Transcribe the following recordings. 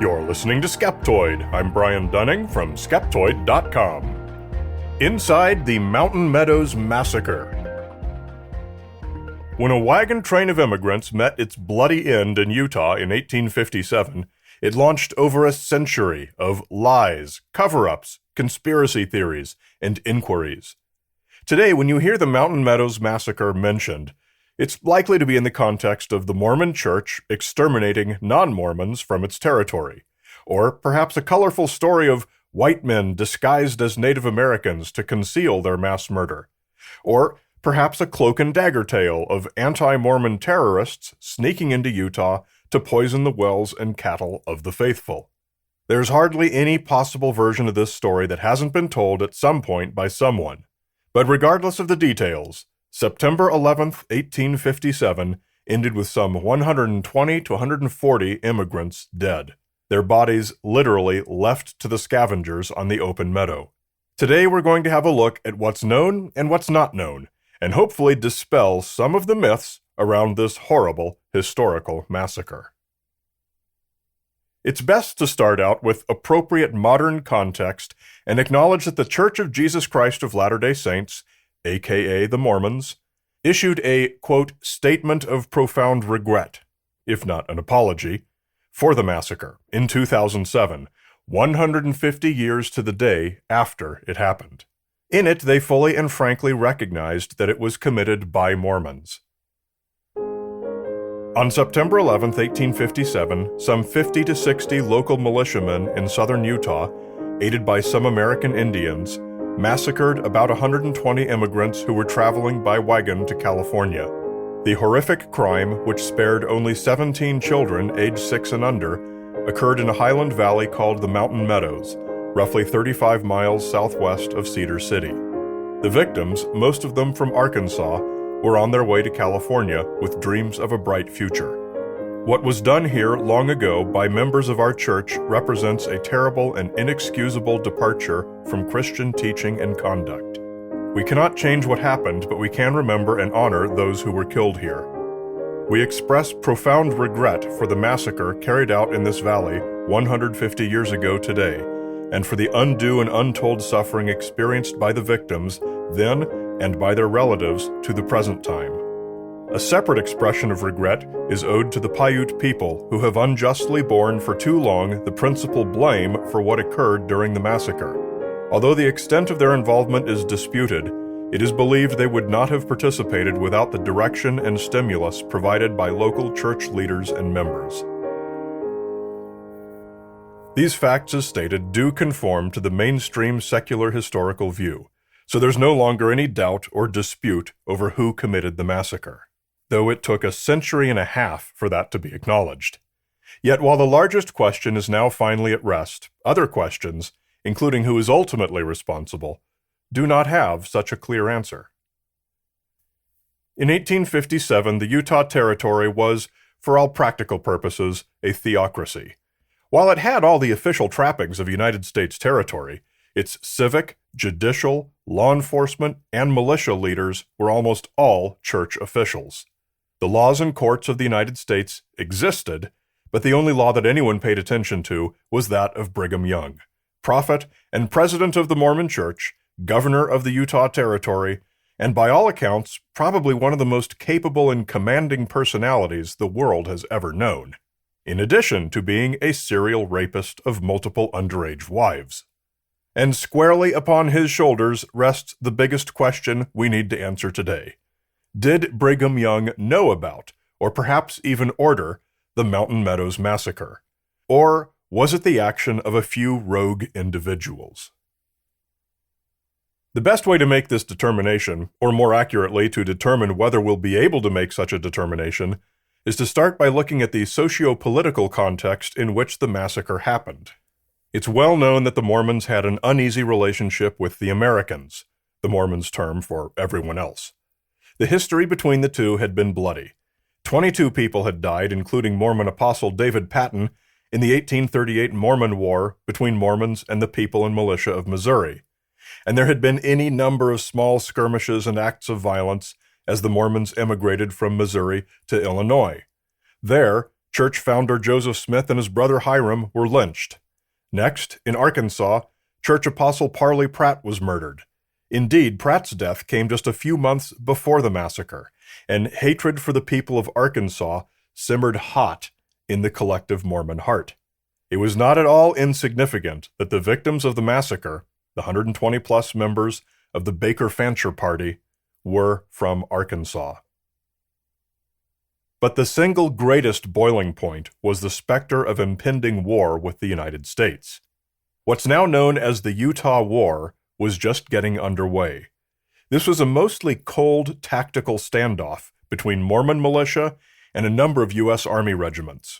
You're listening to Skeptoid. I'm Brian Dunning from Skeptoid.com. Inside the Mountain Meadows Massacre. When a wagon train of immigrants met its bloody end in Utah in 1857, it launched over a century of lies, cover-ups, conspiracy theories, and inquiries. Today, when you hear the Mountain Meadows Massacre mentioned, it's likely to be in the context of the Mormon Church exterminating non-Mormons from its territory, or perhaps a colorful story of white men disguised as Native Americans to conceal their mass murder, or perhaps a cloak and dagger tale of anti-Mormon terrorists sneaking into Utah to poison the wells and cattle of the faithful. There's hardly any possible version of this story that hasn't been told at some point by someone. But regardless of the details, September 11th, 1857 ended with some 120 to 140 immigrants dead, their bodies literally left to the scavengers on the open meadow. Today we're going to have a look at what's known and what's not known, and hopefully dispel some of the myths around this horrible historical massacre. It's best to start out with appropriate modern context and acknowledge that the Church of Jesus Christ of Latter-day Saints, aka the Mormons, issued a, quote, statement of profound regret, if not an apology, for the massacre in 2007, 150 years to the day after it happened. In it, they fully and frankly recognized that it was committed by Mormons. On September 11, 1857, some 50 to 60 local militiamen in southern Utah, aided by some American Indians, massacred about 120 immigrants who were traveling by wagon to California. The horrific crime, which spared only 17 children aged 6 and under, occurred in a highland valley called the Mountain Meadows, roughly 35 miles southwest of Cedar City. The victims, most of them from Arkansas, were on their way to California with dreams of a bright future. What was done here long ago by members of our church represents a terrible and inexcusable departure from Christian teaching and conduct. We cannot change what happened, but we can remember and honor those who were killed here. We express profound regret for the massacre carried out in this valley 150 years ago today, and for the undue and untold suffering experienced by the victims then and by their relatives to the present time. A separate expression of regret is owed to the Paiute people who have unjustly borne for too long the principal blame for what occurred during the massacre. Although the extent of their involvement is disputed, it is believed they would not have participated without the direction and stimulus provided by local church leaders and members. These facts, as stated, do conform to the mainstream secular historical view, so there's no longer any doubt or dispute over who committed the massacre, though it took a century and a half for that to be acknowledged. Yet while the largest question is now finally at rest, other questions, including who is ultimately responsible, do not have such a clear answer. In 1857, the Utah Territory was, for all practical purposes, a theocracy. While it had all the official trappings of United States territory, its civic, judicial, law enforcement, and militia leaders were almost all church officials. The laws and courts of the United States existed, but the only law that anyone paid attention to was that of Brigham Young, prophet and president of the Mormon Church, governor of the Utah Territory, and by all accounts, probably one of the most capable and commanding personalities the world has ever known, in addition to being a serial rapist of multiple underage wives. And squarely upon his shoulders rests the biggest question we need to answer today. Did Brigham Young know about, or perhaps even order, the Mountain Meadows Massacre? Or was it the action of a few rogue individuals? The best way to make this determination, or more accurately to determine whether we'll be able to make such a determination, is to start by looking at the socio-political context in which the massacre happened. It's well known that the Mormons had an uneasy relationship with the Americans, the Mormons' term for everyone else. The history between the two had been bloody. 22 people had died, including Mormon apostle David Patton, in the 1838 Mormon War between Mormons and the people and militia of Missouri, and there had been any number of small skirmishes and acts of violence as the Mormons emigrated from Missouri to Illinois. There, Church founder Joseph Smith and his brother Hiram were lynched. Next, in Arkansas, Church apostle Parley Pratt was murdered. Indeed, Pratt's death came just a few months before the massacre, and hatred for the people of Arkansas simmered hot in the collective Mormon heart. It was not at all insignificant that the victims of the massacre, the 120-plus members of the Baker Fancher Party, were from Arkansas. But the single greatest boiling point was the specter of impending war with the United States. What's now known as the Utah War was just getting underway. This was a mostly cold, tactical standoff between Mormon militia and a number of U.S. Army regiments.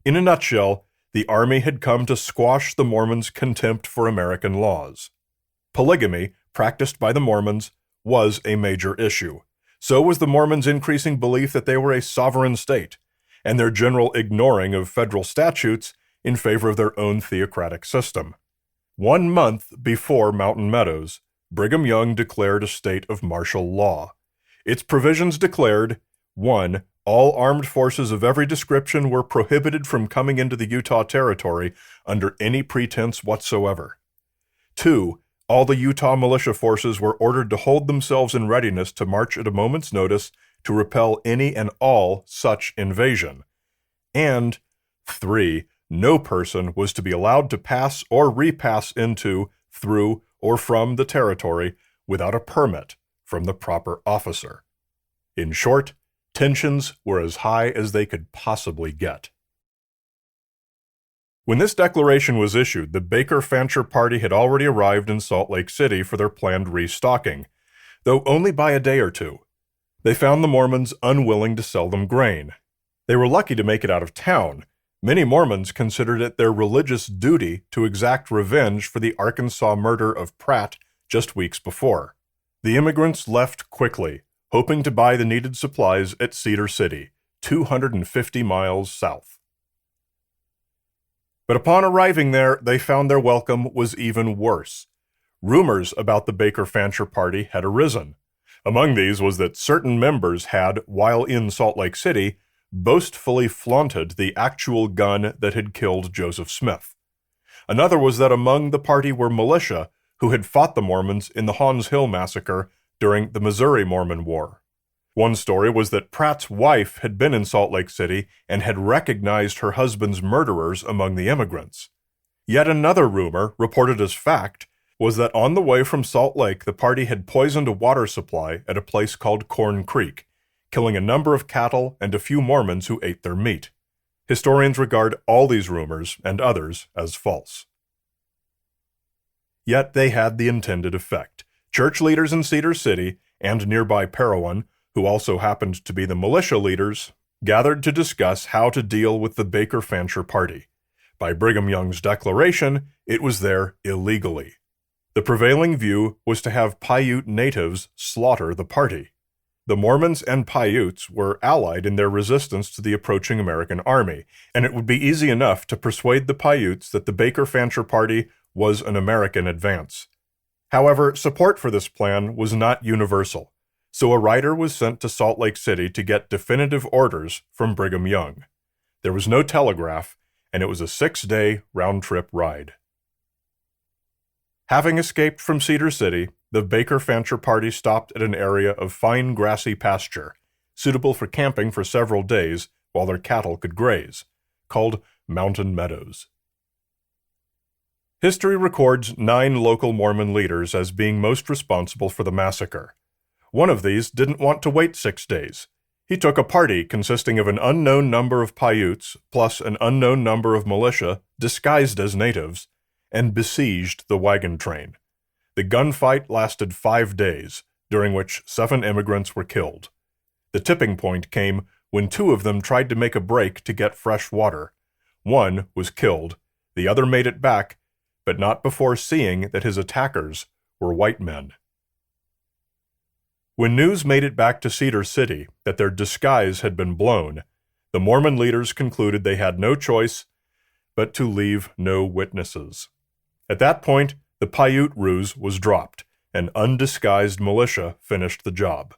In a nutshell, the Army had come to squash the Mormons' contempt for American laws. Polygamy, practiced by the Mormons, was a major issue. So was the Mormons' increasing belief that they were a sovereign state, and their general ignoring of federal statutes in favor of their own theocratic system. 1 month before Mountain Meadows, Brigham Young declared a state of martial law. Its provisions declared, 1. All armed forces of every description were prohibited from coming into the Utah Territory under any pretense whatsoever. 2. All the Utah militia forces were ordered to hold themselves in readiness to march at a moment's notice to repel any and all such invasion. And 3. No person was to be allowed to pass or repass into, through, or from the territory without a permit from the proper officer. In short, tensions were as high as they could possibly get. When this declaration was issued, the Baker Fancher Party had already arrived in Salt Lake City for their planned restocking, though only by a day or two. They found the Mormons unwilling to sell them grain. They were lucky to make it out of town. Many Mormons considered it their religious duty to exact revenge for the Arkansas murder of Pratt just weeks before. The immigrants left quickly, hoping to buy the needed supplies at Cedar City, 250 miles south. But upon arriving there, they found their welcome was even worse. Rumors about the Baker Fancher Party had arisen. Among these was that certain members had, while in Salt Lake City, boastfully flaunted the actual gun that had killed Joseph Smith. Another was that among the party were militia who had fought the Mormons in the Haun's Hill Massacre during the Missouri Mormon War. One story was that Pratt's wife had been in Salt Lake City and had recognized her husband's murderers among the immigrants. Yet another rumor, reported as fact, was that on the way from Salt Lake the party had poisoned a water supply at a place called Corn Creek, killing a number of cattle and a few Mormons who ate their meat. Historians regard all these rumors and others as false. Yet they had the intended effect. Church leaders in Cedar City and nearby Parowan, who also happened to be the militia leaders, gathered to discuss how to deal with the Baker Fancher Party. By Brigham Young's declaration, it was there illegally. The prevailing view was to have Paiute natives slaughter the party. The Mormons and Paiutes were allied in their resistance to the approaching American army, and it would be easy enough to persuade the Paiutes that the Baker Fancher Party was an American advance. However, support for this plan was not universal, so a writer was sent to Salt Lake City to get definitive orders from Brigham Young. There was no telegraph, and it was a 6-day round-trip ride. Having escaped from Cedar City, the Baker Fancher Party stopped at an area of fine grassy pasture, suitable for camping for several days while their cattle could graze, called Mountain Meadows. History records 9 local Mormon leaders as being most responsible for the massacre. One of these didn't want to wait 6 days. He took a party consisting of an unknown number of Paiutes plus an unknown number of militia disguised as natives, and besieged the wagon train. The gunfight lasted 5 days, during which 7 immigrants were killed. The tipping point came when 2 of them tried to make a break to get fresh water. One was killed, the other made it back, but not before seeing that his attackers were white men. When news made it back to Cedar City that their disguise had been blown, the Mormon leaders concluded they had no choice but to leave no witnesses. At that point, the Paiute ruse was dropped, and undisguised militia finished the job.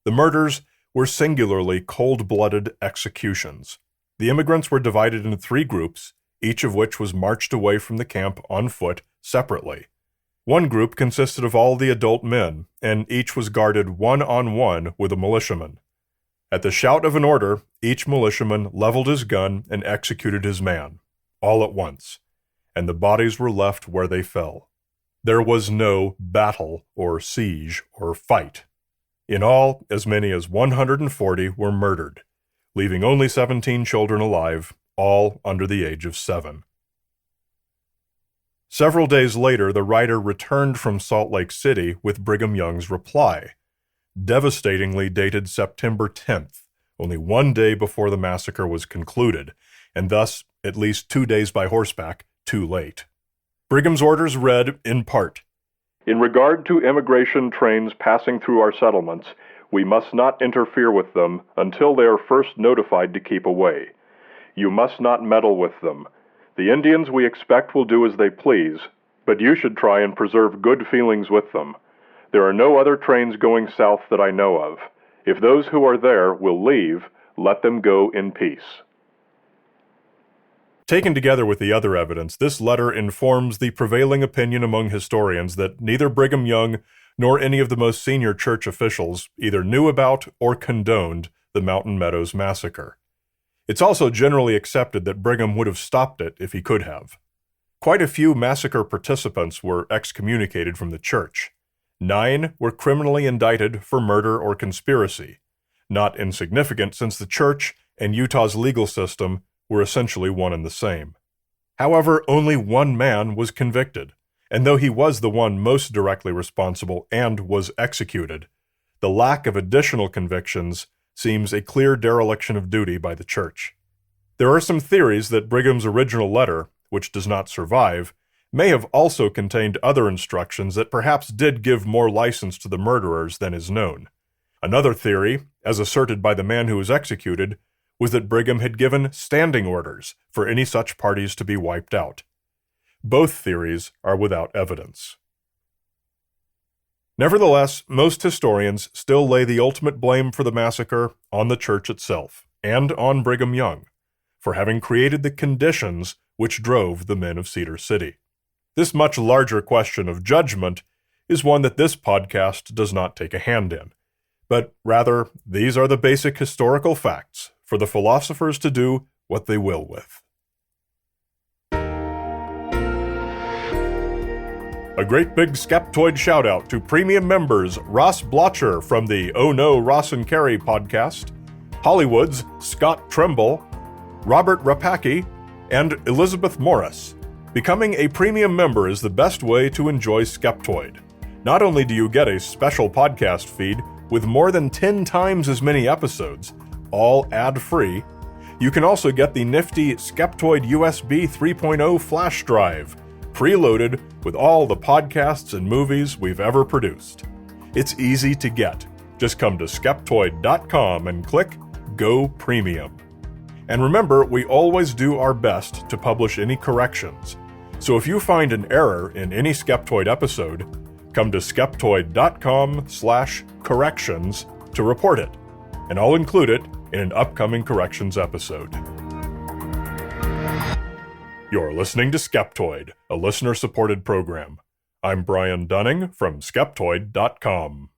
The murders were singularly cold-blooded executions. The immigrants were divided into 3 groups, each of which was marched away from the camp on foot separately. One group consisted of all the adult men, and each was guarded one-on-one with a militiaman. At the shout of an order, each militiaman leveled his gun and executed his man, all at once, and the bodies were left where they fell. There was no battle or siege or fight. In all, as many as 140 were murdered, leaving only 17 children alive, all under the age of 7. Several days later, the writer returned from Salt Lake City with Brigham Young's reply, devastatingly dated September 10th, only 1 day before the massacre was concluded, and thus at least 2 days by horseback too late. Brigham's orders read, in part, "In regard to immigration trains passing through our settlements, we must not interfere with them until they are first notified to keep away. You must not meddle with them. The Indians we expect will do as they please, but you should try and preserve good feelings with them. There are no other trains going south that I know of. If those who are there will leave, let them go in peace." Taken together with the other evidence, this letter informs the prevailing opinion among historians that neither Brigham Young nor any of the most senior church officials either knew about or condoned the Mountain Meadows massacre. It's also generally accepted that Brigham would have stopped it if he could have. Quite a few massacre participants were excommunicated from the church. 9 were criminally indicted for murder or conspiracy, not insignificant since the church and Utah's legal system were essentially one and the same. However, only 1 man was convicted, and though he was the one most directly responsible and was executed, the lack of additional convictions seems a clear dereliction of duty by the church. There are some theories that Brigham's original letter, which does not survive, may have also contained other instructions that perhaps did give more license to the murderers than is known. Another theory, as asserted by the man who was executed, was that Brigham had given standing orders for any such parties to be wiped out. Both theories are without evidence. Nevertheless, most historians still lay the ultimate blame for the massacre on the church itself, and on Brigham Young, for having created the conditions which drove the men of Cedar City. This much larger question of judgment is one that this podcast does not take a hand in, but rather these are the basic historical facts for the philosophers to do what they will with. A great big Skeptoid shout-out to premium members Ross Blotcher from the Oh No, Ross and Carrie podcast, Hollywood's Scott Trimble, Robert Rapacki, and Elizabeth Morris. Becoming a premium member is the best way to enjoy Skeptoid. Not only do you get a special podcast feed with more than 10 times as many episodes, all ad-free, you can also get the nifty Skeptoid USB 3.0 flash drive, preloaded with all the podcasts and movies we've ever produced. It's easy to get. Just come to Skeptoid.com and click Go Premium. And remember, we always do our best to publish any corrections. So if you find an error in any Skeptoid episode, come to Skeptoid.com/corrections to report it, and I'll include it in an upcoming corrections episode. You're listening to Skeptoid, a listener-supported program. I'm Brian Dunning from Skeptoid.com.